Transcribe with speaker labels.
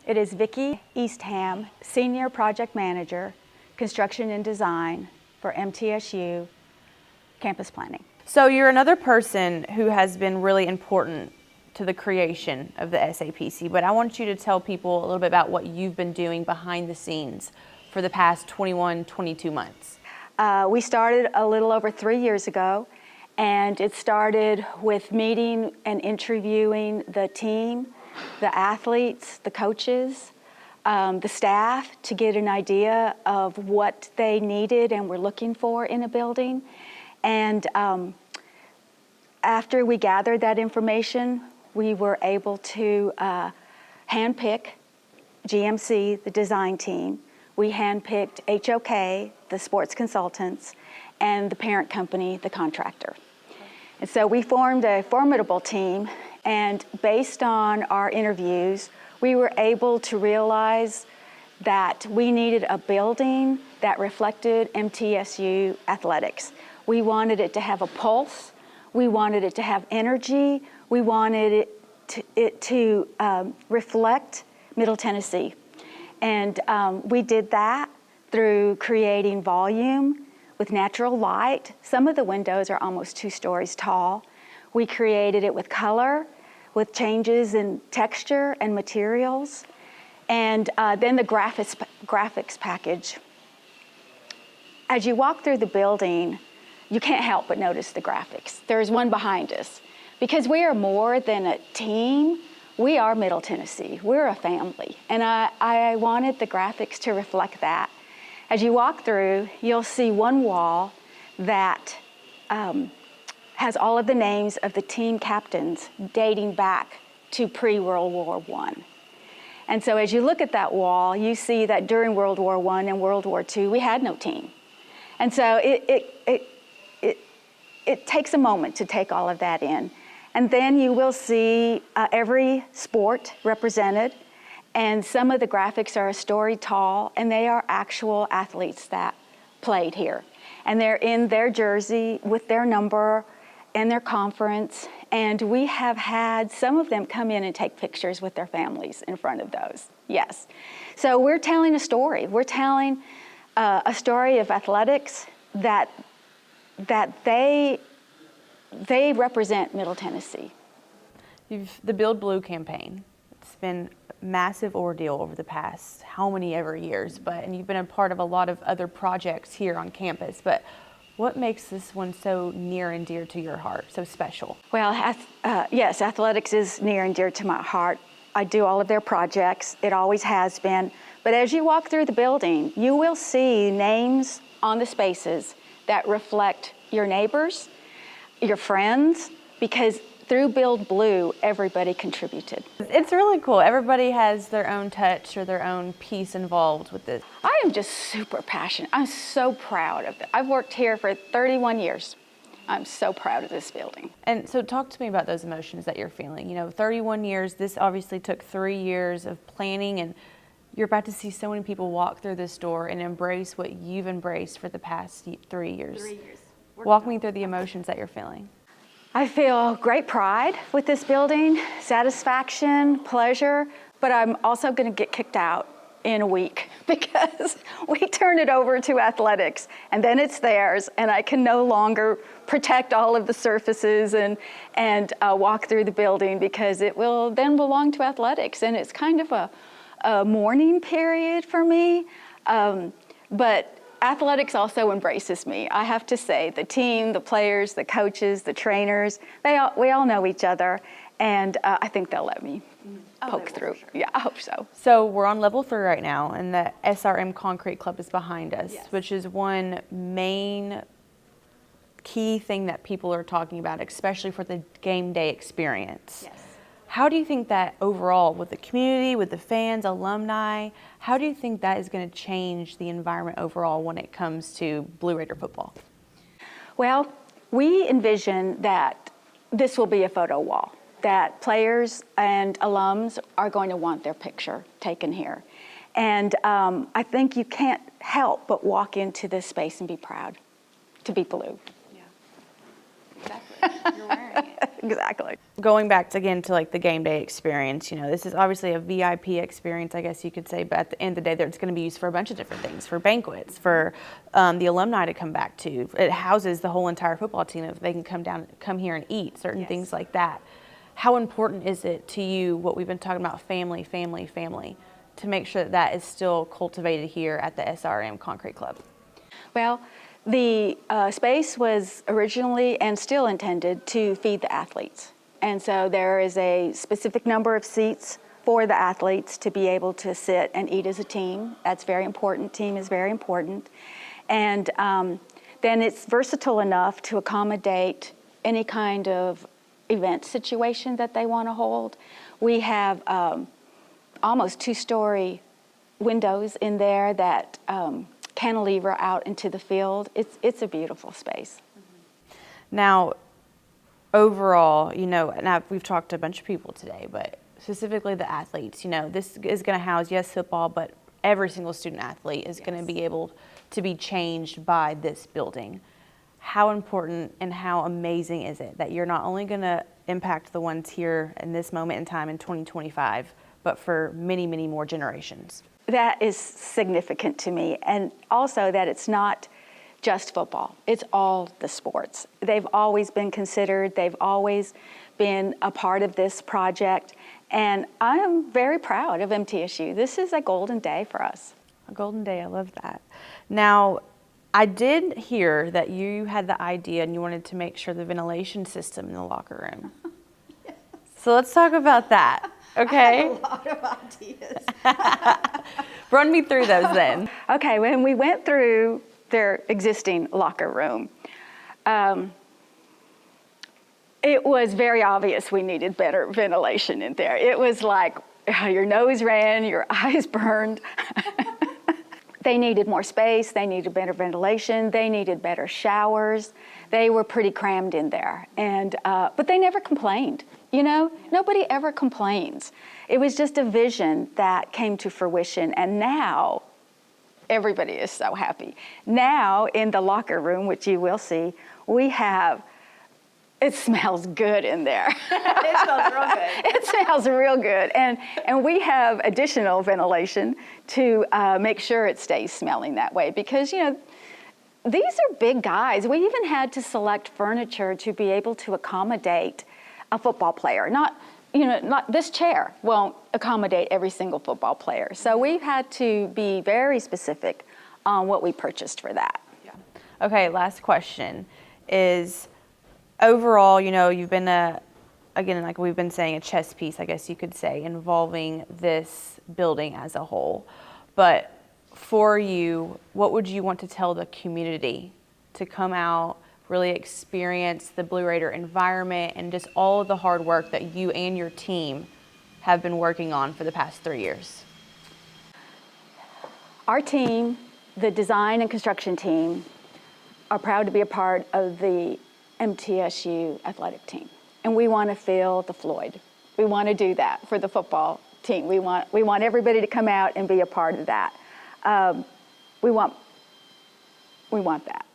Speaker 1: It is Vicki Eastham, Senior Project Manager, Construction and Design for MTSU Campus Planning.
Speaker 2: So you're another person who has been really important to the creation of the SAPC, but I want you to tell people a little bit about what you've been doing behind the scenes for the past 21, 22 months.
Speaker 1: We started a little over 3 years ago, and it started with meeting and interviewing the team, the athletes, the coaches, the staff, to get an idea of what they needed and were looking for in a building. And after we gathered that information, we were able to handpick GMC, the design team. We handpicked HOK, the sports consultants, and the parent company, the contractor. And so we formed a formidable team, and based on our interviews, we were able to realize that we needed a building that reflected MTSU athletics. We wanted it to have a pulse. We wanted it to have energy. We wanted it to reflect Middle Tennessee. And we did that through creating volume with natural light. Some of the windows are almost 2 stories tall. We created it with color, with changes in texture and materials. And then the graphics package. As you walk through the building, you can't help but notice the graphics. There's one behind us. Because we are more than a team, we are Middle Tennessee. We're a family. And I wanted the graphics to reflect that. As you walk through, you'll see one wall that has all of the names of the team captains dating back to pre-World War I. And so as you look at that wall, you see that during World War I and World War II, we had no team. And so it takes a moment to take all of that in. And then you will see every sport represented, and some of the graphics are a story tall, and they are actual athletes that played here. And they're in their jersey with their number and their conference, and we have had some of them come in and take pictures with their families in front of those, yes. So we're telling a story. We're telling a story of athletics that they represent Middle Tennessee.
Speaker 2: The Build Blue campaign, it's been a massive ordeal over the past how many ever years, and you've been a part of a lot of other projects here on campus, but what makes this one so near and dear to your heart, so special?
Speaker 1: Well, yes, athletics is near and dear to my heart. I do all of their projects. It always has been. But as you walk through the building, you will see names on the spaces that reflect your neighbors, your friends, because through Build Blue, everybody contributed.
Speaker 2: It's really cool. Everybody has their own touch or their own piece involved with this.
Speaker 1: I am just super passionate. I'm so proud of it. I've worked here for 31 years. I'm so proud of this building.
Speaker 2: And so talk to me about those emotions that you're feeling. You know, 31 years, this obviously took 3 years of planning, and you're about to see so many people walk through this door and embrace what you've embraced for the past 3 years.
Speaker 1: 3 years.
Speaker 2: Walk me through the emotions that you're feeling.
Speaker 1: I feel great pride with this building, satisfaction, pleasure, but I'm also going to get kicked out in a week because we turn it over to athletics, and then it's theirs, and I can no longer protect all of the surfaces and walk through the building because it will then belong to athletics, and it's kind of a mourning period for me, but athletics also embraces me. I have to say, the team, the players, the coaches, the trainers, we all know each other, and I think they'll let me poke through. Sure. Yeah, I hope so.
Speaker 2: So we're on level 3 right now, and the SRM Concrete Club is behind us,
Speaker 1: yes,
Speaker 2: which is one main key thing that people are talking about, especially for the game day experience.
Speaker 1: Yes.
Speaker 2: How do you think that overall, with the community, with the fans, alumni, how do you think that is going to change the environment overall when it comes to Blue Raider football?
Speaker 1: Well, we envision that this will be a photo wall, that players and alums are going to want their picture taken here. And I think you can't help but walk into this space and be proud to be blue.
Speaker 2: Yeah, exactly. You're wearing it.
Speaker 1: Exactly.
Speaker 2: Going back again to like the game day experience, this is obviously a VIP experience, I guess you could say, but at the end of the day, it's going to be used for a bunch of different things, for banquets, for the alumni to come back to. It houses the whole entire football team if they can come here and eat, certain things like that. How important is it to you, what we've been talking about, family, to make sure that is still cultivated here at the SRM Concrete Club?
Speaker 1: Well, the space was originally and still intended to feed the athletes. And so there is a specific number of seats for the athletes to be able to sit and eat as a team. That's very important. Team is very important. And then it's versatile enough to accommodate any kind of event situation that they want to hold. We have almost 2-story windows in there that cantilever out into the field. It's a beautiful space.
Speaker 2: Now, overall, and we've talked to a bunch of people today, but specifically the athletes, this is going to house, yes, football, but every single student athlete is going to be able to be changed by this building. How important and how amazing is it that you're not only going to impact the ones here in this moment in time in 2025, but for many, many more generations?
Speaker 1: That is significant to me, and also that it's not just football. It's all the sports. They've always been considered. They've always been a part of this project, and I am very proud of MTSU. This is a golden day for us.
Speaker 2: A golden day, I love that. Now, I did hear that you had the idea and you wanted to make sure the ventilation system in the locker room. Yes. So let's talk about that. Okay.
Speaker 1: I have a lot of ideas.
Speaker 2: Run me through those then.
Speaker 1: Okay, when we went through their existing locker room, it was very obvious we needed better ventilation in there. It was like your nose ran, your eyes burned. They needed more space, they needed better ventilation, they needed better showers. They were pretty crammed in there, and but they never complained. Nobody ever complains. It was just a vision that came to fruition, and now everybody is so happy. Now in the locker room, which you will see, it smells good in there.
Speaker 2: It smells real good.
Speaker 1: It smells real good. And we have additional ventilation to make sure it stays smelling that way, because, these are big guys. We even had to select furniture to be able to accommodate a football player. Not this chair won't accommodate every single football player. So we've had to be very specific on what we purchased for that.
Speaker 2: Yeah. Okay, last question is, overall, you've been again, like we've been saying, a chess piece, I guess you could say, involving this building as a whole. But for you, what would you want to tell the community to come out, really experience the Blue Raider environment and just all of the hard work that you and your team have been working on for the past 3 years?
Speaker 1: Our team, the design and construction team, are proud to be a part of the MTSU athletic team. And we want to fill the Floyd. We want to do that for the football team. We want everybody to come out and be a part of that. We want that.